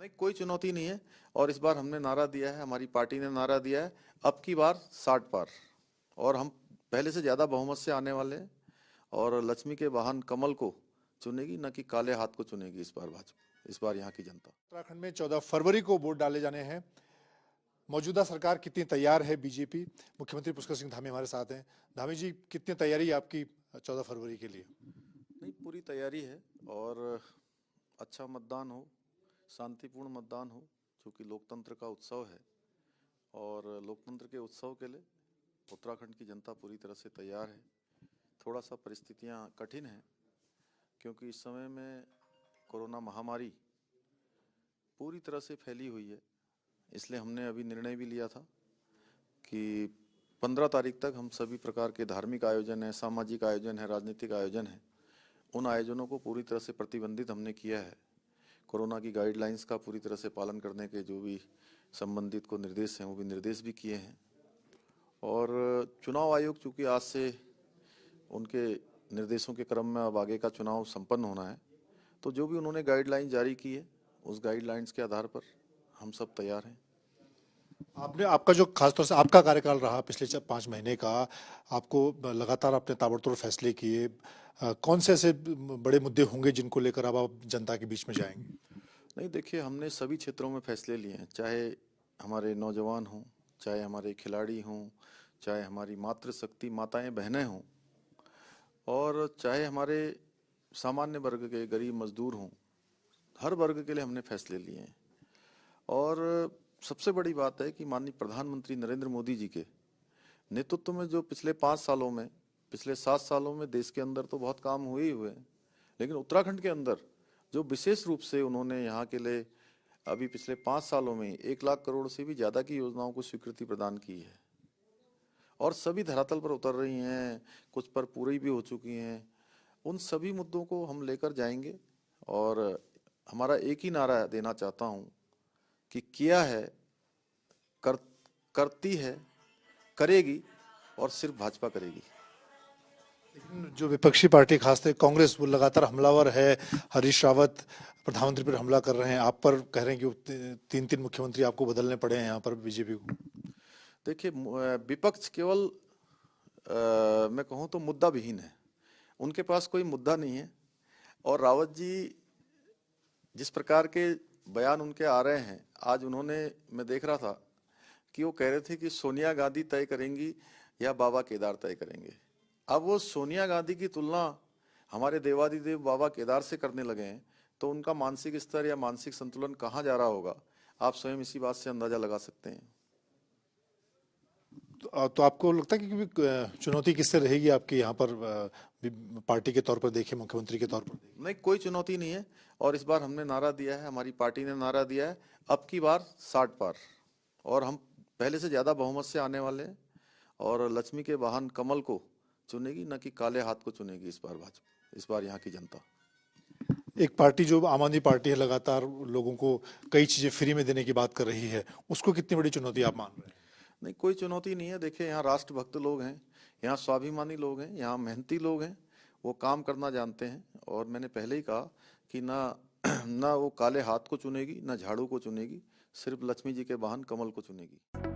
नहीं, कोई चुनौती नहीं है। और इस बार हमने नारा दिया है, हमारी पार्टी ने नारा दिया है, अब की बार 60 पार। और हम पहले से ज्यादा बहुमत से आने वाले हैं। और लक्ष्मी के वाहन कमल को चुनेगी, न कि काले हाथ को चुनेगी इस बार भाजपा, इस बार यहाँ की जनता। उत्तराखंड में 14 फरवरी को वोट डाले जाने हैं। मौजूदा सरकार कितनी तैयार है? बीजेपी मुख्यमंत्री पुष्कर सिंह धामी हमारे साथ हैं। धामी जी, कितनी तैयारी है आपकी 14 फरवरी के लिए? नहीं, पूरी तैयारी है। और अच्छा मतदान हो, शांतिपूर्ण मतदान हो, क्योंकि लोकतंत्र का उत्सव है। और लोकतंत्र के उत्सव के लिए उत्तराखंड की जनता पूरी तरह से तैयार है। थोड़ा सा परिस्थितियां कठिन हैं, क्योंकि इस समय में कोरोना महामारी पूरी तरह से फैली हुई है। इसलिए हमने अभी निर्णय भी लिया था कि 15 तारीख तक हम सभी प्रकार के धार्मिक आयोजन है, सामाजिक आयोजन है, राजनीतिक आयोजन है, उन आयोजनों को पूरी तरह से प्रतिबंधित हमने किया है। कोरोना की गाइडलाइंस का पूरी तरह से पालन करने के जो भी संबंधित को निर्देश हैं, वो भी निर्देश भी किए हैं। और चुनाव आयोग चूंकि आज से उनके निर्देशों के क्रम में अब आगे का चुनाव संपन्न होना है, तो जो भी उन्होंने गाइडलाइन जारी की है, उस गाइडलाइंस के आधार पर हम सब तैयार हैं। आपका जो खासतौर से आपका कार्यकाल रहा पिछले 5 महीने का, आपको लगातार अपने ताबड़तोड़ फैसले किए। कौन से ऐसे बड़े मुद्दे होंगे जिनको लेकर अब आप जनता के बीच में जाएंगे? नहीं, देखिए, हमने सभी क्षेत्रों में फैसले लिए हैं, चाहे हमारे नौजवान हों, चाहे हमारे खिलाड़ी हों, चाहे हमारी मातृशक्ति माताएं बहनें हों, और चाहे हमारे सामान्य वर्ग के गरीब मजदूर हों। हर वर्ग के लिए हमने फैसले लिए हैं। और सबसे बड़ी बात है कि माननीय प्रधानमंत्री नरेंद्र मोदी जी के नेतृत्व में जो पिछले 5 सालों में, पिछले 7 सालों में देश के अंदर तो बहुत काम हुए ही हुए हैं, लेकिन उत्तराखंड के अंदर जो विशेष रूप से उन्होंने यहाँ के लिए अभी पिछले 5 सालों में 1 लाख करोड़ से भी ज्यादा की योजनाओं को स्वीकृति प्रदान की है। और सभी धरातल पर उतर रही हैं, कुछ पर पूरी भी हो चुकी हैं। उन सभी मुद्दों को हम लेकर जाएंगे। और हमारा एक ही नारा देना चाहता हूँ कि किया है, करती है, करेगी, और सिर्फ भाजपा करेगी। लेकिन जो विपक्षी पार्टी खासतौर कांग्रेस, वो लगातार हमलावर है। हरीश रावत प्रधानमंत्री पर हमला कर रहे हैं, आप पर कह रहे हैं कि 3 मुख्यमंत्री आपको बदलने पड़े हैं यहाँ पर बीजेपी को। देखिए, विपक्ष केवल मैं कहूँ तो मुद्दा विहीन है। उनके पास कोई मुद्दा नहीं है। और रावत जी जिस प्रकार के बयान उनके आ रहे हैं, आज उन्होंने, मैं देख रहा था कि वो कह रहे थे कि सोनिया गांधी तय करेंगी या बाबा केदार तय करेंगे। अब वो सोनिया गांधी की तुलना हमारे देवादिदेव बाबा केदार से करने लगे हैं, तो उनका मानसिक स्तर या मानसिक संतुलन कहाँ जा रहा होगा, आप स्वयं इसी बात से अंदाजा लगा सकते हैं। तो आपको लगता है कि चुनौती किससे रहेगी आपकी यहाँ पर, पार्टी के तौर पर देखें, मुख्यमंत्री के तौर पर देखें? नहीं, कोई चुनौती नहीं है। और इस बार हमने नारा दिया है, हमारी पार्टी ने नारा दिया है, अब की बार 60 पार। और हम पहले से ज्यादा बहुमत से आने वाले हैं। और लक्ष्मी के वाहन कमल को चुनेगी, न कि काले हाथ को चुनेगी इस बार भाजपा, इस बार यहाँ की जनता। एक पार्टी जो आम आदमी पार्टी है, लगातार लोगों को कई चीजें फ्री में देने की बात कर रही है, उसको कितनी बड़ी चुनौती आप मान रहे हैं? नहीं, कोई चुनौती नहीं है। देखिए, यहाँ राष्ट्रभक्त लोग हैं, यहाँ स्वाभिमानी लोग हैं, यहाँ मेहनती लोग हैं, वो काम करना जानते हैं। और मैंने पहले ही कहा कि ना वो काले हाथ को चुनेगी, ना झाड़ू को चुनेगी, सिर्फ लक्ष्मी जी के वाहन कमल को चुनेगी।